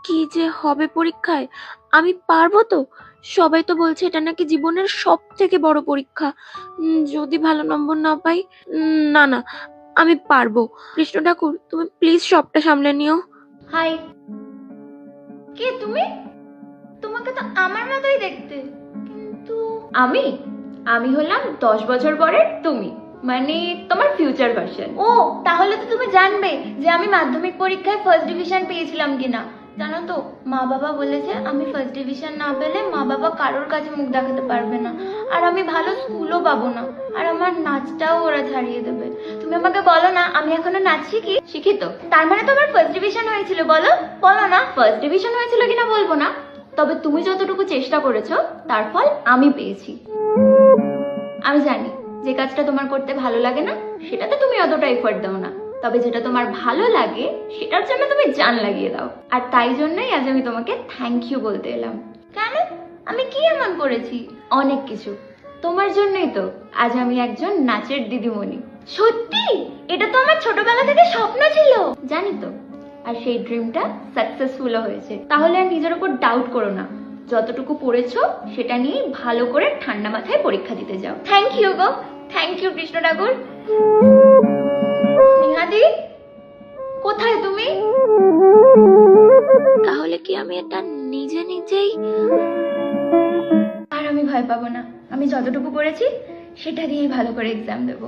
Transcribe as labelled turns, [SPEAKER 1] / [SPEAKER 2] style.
[SPEAKER 1] কি যে হবে পরীক্ষায়, আমি পারবো তো? সবাই তো বলছে এটা নাকি জীবনের সব থেকে বড় পরীক্ষা। যদি ভালো নম্বর না পাই, না না, আমি পারবো। কৃষ্ণ ঠাকুর, তুমি প্লিজ সবটা সামলে নিও।
[SPEAKER 2] হাই, কে তুমি? তোমাকে তো আমার মতোই দেখতে, কিন্তু আমি আমি হলাম 10 বছর পরের তুমি, মানে তোমার ফিউচার ভার্সন। ও, তাহলে তো তুমি জানবে যে আমি মাধ্যমিক পরীক্ষায় ফার্স্ট ডিভিশন পেয়েছিলাম কিনা। জানো তো, মা বাবা বলেছে আমি ফার্স্ট ডিভিশন না পেলে মা বাবা কারোর কাছে মুখ দেখাতে পারবে না, আর আমি ভালো স্কুলও পাবো না, আর আমার নাচটাও ওরা ছাড়িয়ে দেবে। তুমি আমাকে বলো না, আমি এখনো নাচ শিখি তো? তার মানে তোমার ফার্স্ট ডিভিশন হয়েছিল? বলো বলো না, ফার্স্ট ডিভিশন হয়েছিল কিনা বলবো না, তবে তুমি যতটুকু চেষ্টা করেছো তার ফল আমি পেয়েছি। আমি জানি যে কাজটা তোমার করতে ভালো লাগে না সেটাতে তুমি অতটা এফর্ট দাও না, তবে যেটা তোমার ভালো লাগে সেটার জন্য তুমি জান লাগিয়ে দাও। আর তাই জন্যই আজ আমি তোমাকে থ্যাংক ইউ বলতে এলাম। কেন? আমি কি এমন করেছি? অনেক কিছু। তোমার জন্যই তো আজ আমি একজন নাচের দিদিমণি। সত্যি? এটা তো আমার ছোটবেলা থেকে স্বপ্ন ছিল, জানি তো। আর সেই ড্রিমটা সাকসেসফুলও হয়েছে। তাহলে আর নিজের উপর ডাউট করো না, যতটুকু পড়েছো সেটা নিয়ে ভালো করে ঠান্ডা মাথায় পরীক্ষা দিতে যাও। থ্যাংক ইউ গো, থ্যাংক ইউ কৃষ্ণ ঠাকুর। নিহাদি, কোথায় তুমি?
[SPEAKER 1] তাহলে কি আমি এটা নিজে নিজেই?
[SPEAKER 2] আর আমি ভয় পাবো না, আমি যতটুকু পড়েছি সেটা দিয়েই ভালো করে এক্সাম দেবো।